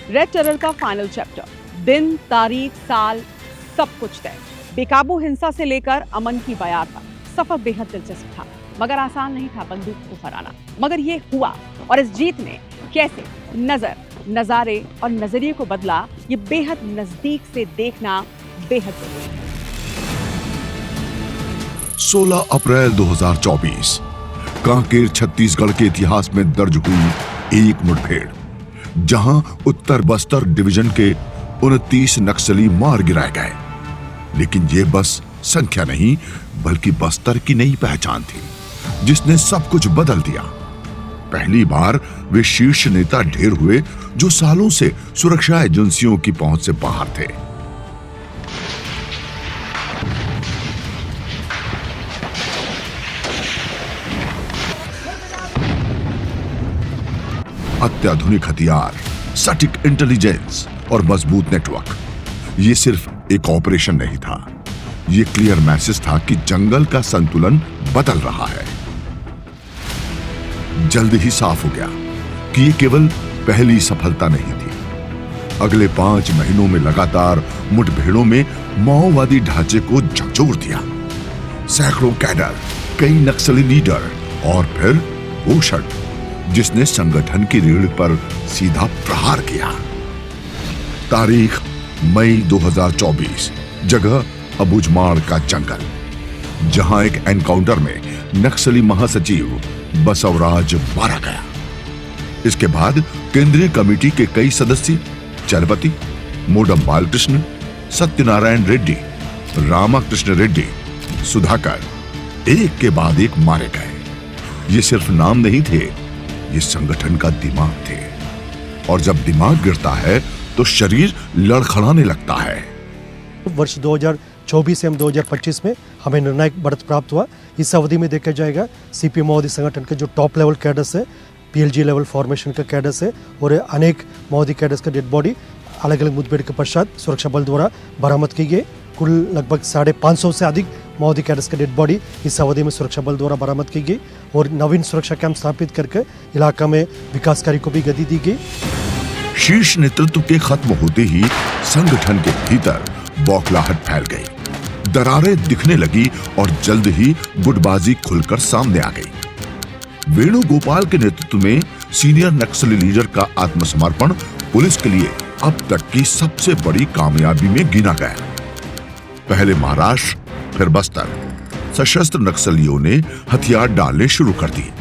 Red terror का final chapter, दिन, तारीख, साल, सब कुछ तय। बेकाबू हिंसा से लेकर अमन की बयार तक सफर बेहद दिलचस्प था, मगर आसान नहीं था बंदूक को हराना। मगर ये हुआ, और इस जीत ने कैसे नजर, नजारे और नजरिए को बदला, ये बेहद नजदीक से देखना बेहद जरूरी है। 16 अप्रैल 2024 कांकेर छत्तीसगढ़ के इतिहास में दर्ज हुई एक मुठभेड़, जहां उत्तर बस्तर डिवीजन के 29 नक्सली मार गिराए गए। लेकिन ये बस संख्या नहीं, बल्कि बस्तर की नई पहचान थी, जिसने सब कुछ बदल दिया। पहली बार वे शीर्ष नेता ढेर हुए जो सालों से सुरक्षा एजेंसियों की पहुंच से बाहर थे। अत्याधुनिक हथियार, सटीक इंटेलिजेंस और मजबूत नेटवर्क, ये सिर्फ एक ऑपरेशन नहीं था, ये क्लियर मैसेज था कि जंगल का संतुलन बदल रहा है। जल्द ही साफ हो गया कि ये केवल पहली सफलता नहीं थी। अगले 5 महीनों में लगातार मुठभेड़ों में माओवादी ढांचे को झकझोर दिया। सैकड़ों कैडर, कई नक्सली लीडर और फिर वो क्षण जिसने संगठन की रीढ़ पर सीधा प्रहार किया। तारीख मई 2024, जगह अबुझमाड़ का जंगल, जहां एक एनकाउंटर में नक्सली महासचिव बसवराज मारा गया। इसके बाद केंद्रीय कमेटी के कई सदस्य चलपति, मोडम बालकृष्ण, सत्यनारायण रेड्डी, रामाकृष्ण रेड्डी, सुधाकर एक के बाद एक मारे गए। ये सिर्फ नाम नहीं थे, ये संगठन का दिमाग थे, और जब दिमाग गिरता है तो शरीर लड़खड़ाने लगता है। वर्ष 2024 से हम 2025 में हमें निर्णायक बढ़त प्राप्त हुआ। इस अवधि में देखा जाएगा सीपीएम माओवादी संगठन के जो टॉप लेवल कैडर्स है, पीएलजी लेवल फॉर्मेशन का कैडर्स है, और अनेक माओवादी कैडर्स का डेड बॉडी अलग अलग मुठभेड़ के पश्चात सुरक्षा बल द्वारा बरामद की गई। कुल लगभग 550 से अधिक माओवादी कैडर्स का डेड बॉडी इस अवधि में सुरक्षा बल द्वारा बरामद की गई, और नवीन सुरक्षा कैंप स्थापित करके इलाका में विकास कार्य को भी गति दी गई। शीर्ष नेतृत्व के खत्म होते ही संगठन के भीतर बौखलाहट फैल गई, दरारें दिखने लगी और जल्द ही गुटबाजी खुलकर सामने आ गई। वेणुगोपाल के नेतृत्व में सीनियर नक्सली लीडर का आत्मसमर्पण पुलिस के लिए अब तक की सबसे बड़ी कामयाबी में गिना गया। पहले महाराष्ट्र, फिर बस्तर, सशस्त्र नक्सलियों ने हथियार डालने शुरू कर दिए।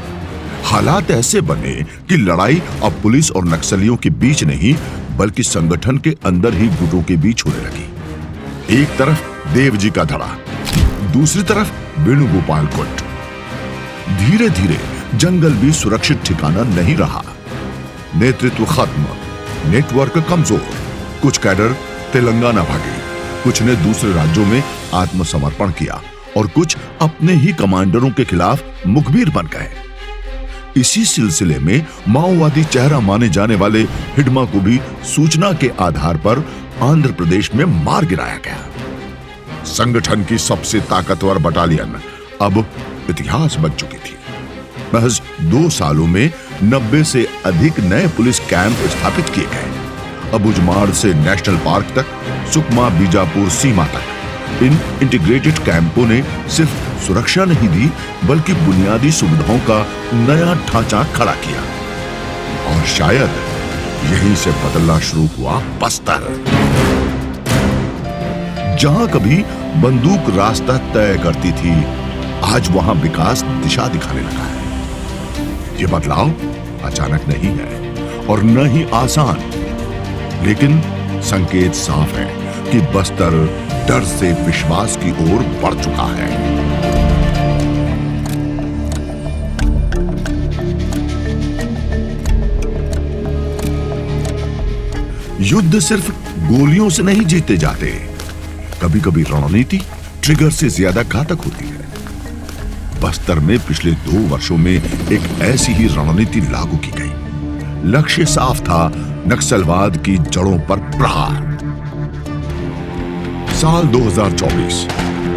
हालात ऐसे बने कि लड़ाई अब पुलिस और नक्सलियों के बीच नहीं, बल्कि संगठन के अंदर ही गुटों के बीच होने लगी। एक तरफ देवजी का धड़ा, दूसरी तरफ वेणुगोपाल गुट। धीरे धीरे जंगल भी सुरक्षित ठिकाना नहीं रहा। नेतृत्व खत्म, नेटवर्क कमजोर। कुछ कैडर तेलंगाना भागे, कुछ ने दूसरे राज्यों में आत्मसमर्पण किया, और कुछ अपने ही कमांडरों के खिलाफ मुखबिर बन गए। इसी सिलसिले में माओवादी चेहरा माने जाने वाले हिडमा को भी सूचना के आधार पर आंध्र प्रदेश में मार गिराया गया। संगठन की सबसे ताकतवर बटालियन अब इतिहास बन चुकी थी। महज 2 सालों में 90 से अधिक नए पुलिस कैंप स्थापित किए गए। अबुझमाड़ से नेशनल पार्क तक, सुकमा बीजापुर सीमा तक इन इंटीग्रेटेड कैंपों ने सिर्फ सुरक्षा नहीं दी, बल्कि बुनियादी सुविधाओं का नया ढांचा खड़ा किया। और शायद यहीं से बदलना शुरू हुआ बस्तर। जहां कभी बंदूक रास्ता तय करती थी, आज वहां विकास दिशा दिखाने लगा है। ये बदलाव अचानक नहीं है और न ही आसान, लेकिन संकेत साफ है कि बस्तर डर से विश्वास की ओर बढ़ चुका है। युद्ध सिर्फ गोलियों से नहीं जीते जाते, कभी कभी रणनीति ट्रिगर से ज्यादा घातक होती है। बस्तर में पिछले 2 वर्षों में एक ऐसी ही रणनीति लागू की गई। लक्ष्य साफ था, नक्सलवाद की जड़ों पर प्रहार। साल 2024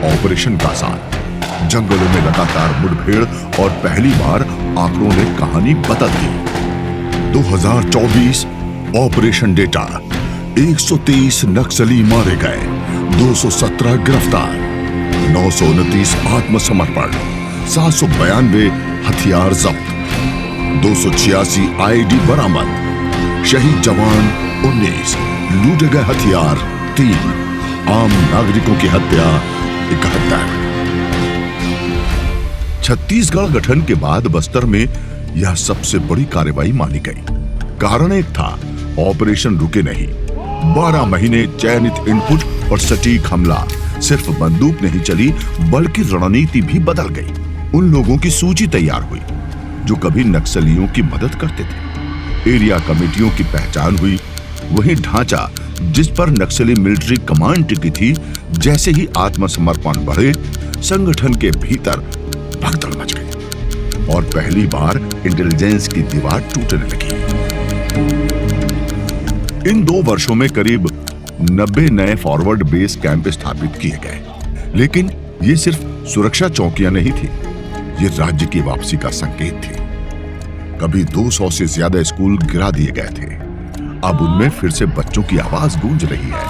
ऑपरेशन का साल। जंगलों में लगातार मुठभेड़ और पहली बार आंकड़ों ने कहानी बदल दी। 2024 ऑपरेशन डेटा, 123 नक्सली मारे गए, 217 गिरफ्तार, 929 आत्मसमर्पण, 792 हथियार जब्त, 286 आईडी बरामद, शहीद जवान 19, लूटे गए हथियार 3, आम नागरिकों की हत्या 71। छत्तीसगढ़ गठन के बाद बस्तर में यह सबसे बड़ी कार्रवाई मानी गई। कारण एक था, ऑपरेशन रुके नहीं। 12 महीने चयनित इनपुट और सटीक हमला। सिर्फ बंदूक नहीं चली बल्कि रणनीति भी बदल गई। उन लोगों की सूची तैयार हुई जो कभी नक्सलियों की मदद करते थे। एरिया कमेटियों की पहचान हुई। वही ढांचा जिस पर नक्सली मिलिट्री कमांड टिकी थी, जैसे ही आत्मसमर्पण बढ़े, संगठन के भीतर भगदड़ मच गई और पहली बार इंटेलिजेंस की दीवार टूटने लगी। इन 2 वर्षों में करीब 90 नए फॉरवर्ड बेस कैंप स्थापित किए गए, लेकिन ये सिर्फ सुरक्षा चौकियां नहीं थी, ये राज्य की वापसी का संकेत थी। कभी 200 से ज्यादा स्कूल गिरा दिए गए थे, अब उनमें फिर से बच्चों की आवाज गूंज रही है।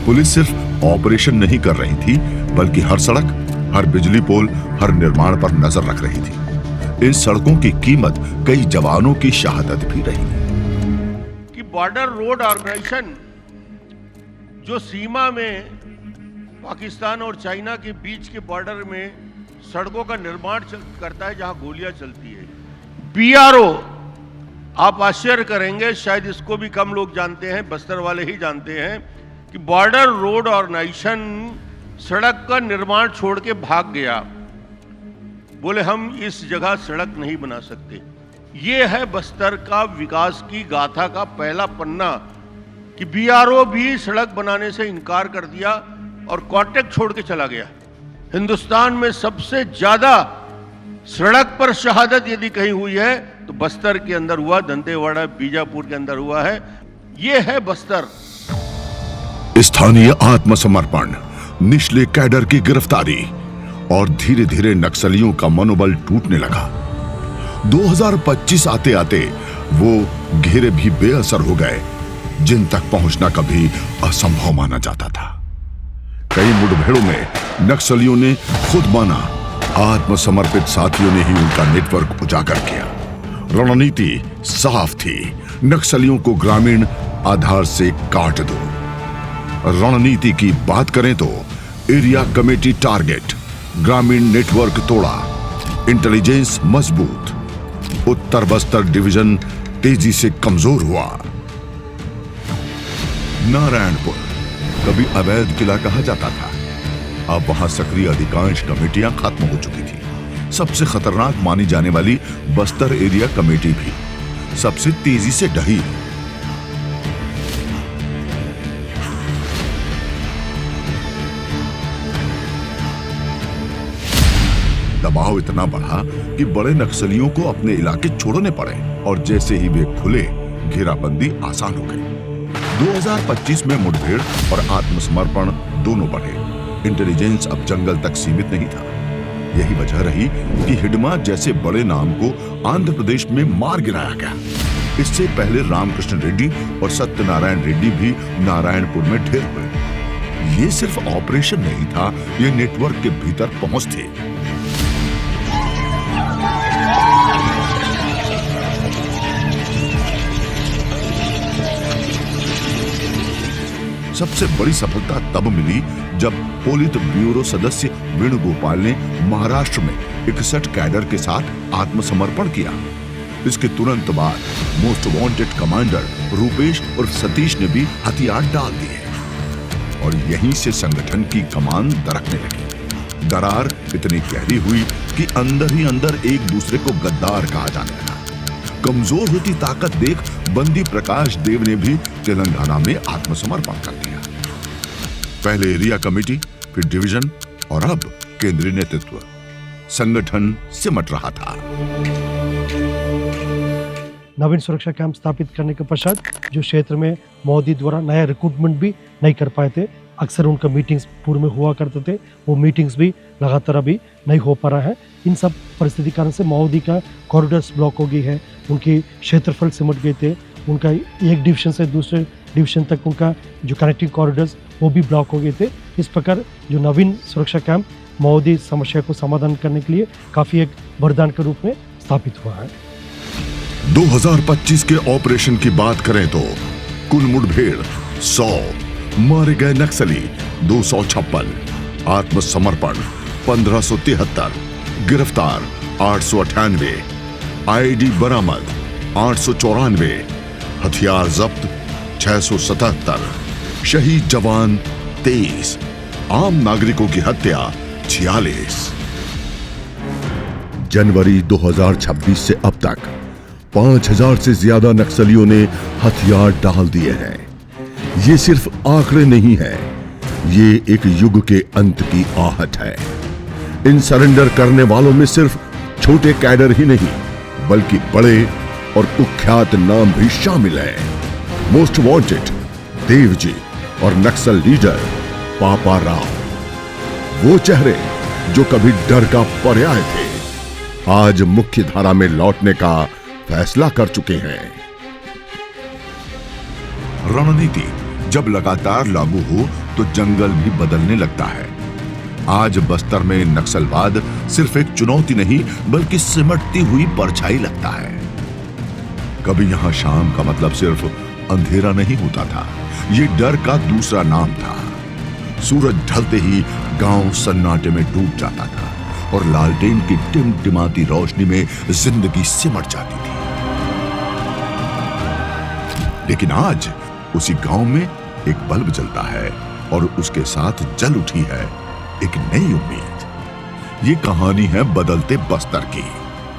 पुलिस सिर्फ ऑपरेशन नहीं कर रही थी, बल्कि हर सड़क, हर बिजली पोल, हर निर्माण पर नजर रख रही थी। इन सड़कों की कीमत कई जवानों की शहादत भी रही। कि बॉर्डर रोड ऑर्गेनाइजेशन जो सीमा में पाकिस्तान और चाइना के बीच के बॉर्डर में सड़कों का निर्माण करता है, जहां गोलियां चलती है। बीआरओ, आप आश्चर्य करेंगे, शायद इसको भी कम लोग जानते हैं, बस्तर वाले ही जानते हैं कि बॉर्डर रोड ऑर्गेनाइजेशन सड़क का निर्माण छोड़ के भाग गया। बोले हम इस जगह सड़क नहीं बना सकते। ये है बस्तर का विकास की गाथा का पहला पन्ना कि बीआरओ भी सड़क बनाने से इनकार कर दिया और कॉन्ट्रैक्ट छोड़ के चला गया। हिंदुस्तान में सबसे ज्यादा सड़क पर शहादत यदि कहीं हुई है तो बस्तर के अंदर हुआ, दंतेवाड़ा बीजापुर के अंदर हुआ है। ये है बस्तर। स्थानीय आत्मसमर्पण, निचले कैडर की गिरफ्तारी और धीरे धीरे नक्सलियों का मनोबल टूटने लगा। 2025 आते आते वो घेरे भी बेअसर हो गए, जिन तक पहुंचना कभी असंभव माना जाता था। कई मुठभेड़ों में नक्सलियों ने खुद माना, आत्मसमर्पित साथियों ने ही उनका नेटवर्क उजागर किया। रणनीति साफ थी, नक्सलियों को ग्रामीण आधार से काट दो। रणनीति की बात करें तो एरिया कमेटी टारगेट, ग्रामीण नेटवर्क तोड़ा, इंटेलिजेंस मजबूत, उत्तर बस्तर डिवीजन तेजी से कमजोर हुआ। नारायणपुर कभी अवैध किला कहा जाता था, अब वहां सक्रिय अधिकांश कमेटियां खत्म हो चुकी थी। सबसे खतरनाक मानी जाने वाली बस्तर एरिया कमेटी भी सबसे तेजी से ढही। दबाव इतना बढ़ा कि बड़े नक्सलियों को अपने इलाके छोड़ने पड़े और जैसे ही वे खुले, घेराबंदी आसान हो गई। 2025 में मुठभेड़ और आत्मसमर्पण दोनों बढ़े। इंटेलिजेंस अब जंगल तक सीमित नहीं था। यही वजह रही कि हिडमा जैसे बड़े नाम को आंध्र प्रदेश में मार गिराया गया। इससे पहले रामकृष्ण रेड्डी और सत्यनारायण रेड्डी भी नारायणपुर में ढेर हुए। ये सिर्फ ऑपरेशन नहीं था, ये नेटवर्क के भीतर पहुंच थे। सबसे बड़ी सफलता तब मिली जब पोलित ब्यूरो सदस्य वेणुगोपाल ने महाराष्ट्र में 61 कैडर के साथ आत्मसमर्पण किया। इसके तुरंत बाद मोस्ट वांटेड कमांडर रूपेश और सतीश ने भी हथियार डाल दिए और यहीं से संगठन की कमान दरकने लगी। दरार इतनी गहरी हुई कि अंदर ही अंदर एक दूसरे को गद्दार कहा जाने लगा। कमजोर होती ताकत देख बंदी प्रकाश देव ने भी तेलंगाना में आत्मसमर्पण कर दिया। पहले एरिया कमेटी, फिर डिवीजन और अब केंद्रीय नेतृत्व। संगठन सिमट रहा था। नवीन सुरक्षा कैंप स्थापित करने के पश्चात जो क्षेत्र में मोदी द्वारा नया रिक्रूटमेंट भी नहीं कर पाए थे, अक्सर उनका मीटिंग्स पूर्व में हुआ करते थे, वो मीटिंग्स भी लगातार अभी नहीं हो पा रहा है। इन सब परिस्थिति कारण से मोदी का कॉरिडोर्स ब्लॉक हो गई है, उनकी क्षेत्रफल सिमट गए थे उनका एक डिवीजन से दूसरे डिवीजन तक उनका जो कनेक्टिंग कॉरिडोर्स वो भी ब्लॉक हो गए थे। इस प्रकार जो नवीन सुरक्षा कैंप माओवादी समस्या को समाधान करने के लिए काफ़ी एक वरदान के रूप में स्थापित हुआ है। 2025 के ऑपरेशन की बात करें तो कुल मुठभेड़ 100, मारे गए नक्सली 256, आत्मसमर्पण 1573, गिरफ्तार 898, आईडी बरामद 894, हथियार जब्त 677, शहीद जवान 23, आम नागरिकों की हत्या 46। जनवरी 2026 से अब तक 5000 से ज्यादा नक्सलियों ने हथियार डाल दिए हैं। ये सिर्फ आंकड़े नहीं है, ये एक युग के अंत की आहट है। इन सरेंडर करने वालों में सिर्फ छोटे कैडर ही नहीं बल्कि बड़े और कुख्यात नाम भी शामिल हैं। मोस्ट वांटेड देवजी और नक्सल लीडर पापा राव, वो चेहरे जो कभी डर का पर्याय थे, आज मुख्य धारा में लौटने का फैसला कर चुके हैं। रणनीति जब लगातार लागू हो तो जंगल भी बदलने लगता है। आज बस्तर में नक्सलवाद सिर्फ एक चुनौती नहीं बल्कि सिमटती हुई परछाई लगता है। कभी यहां शाम का मतलब सिर्फ अंधेरा नहीं होता था, ये डर का दूसरा नाम था। सूरज ढलते ही गांव सन्नाटे में डूब जाता था और लालटेन की टिमटिमाती रोशनी में जिंदगी सिमट जाती थी। लेकिन आज उसी गांव में एक बल्ब जलता है और उसके साथ जल उठी है एक नई उम्मीद। ये कहानी है बदलते बस्तर की।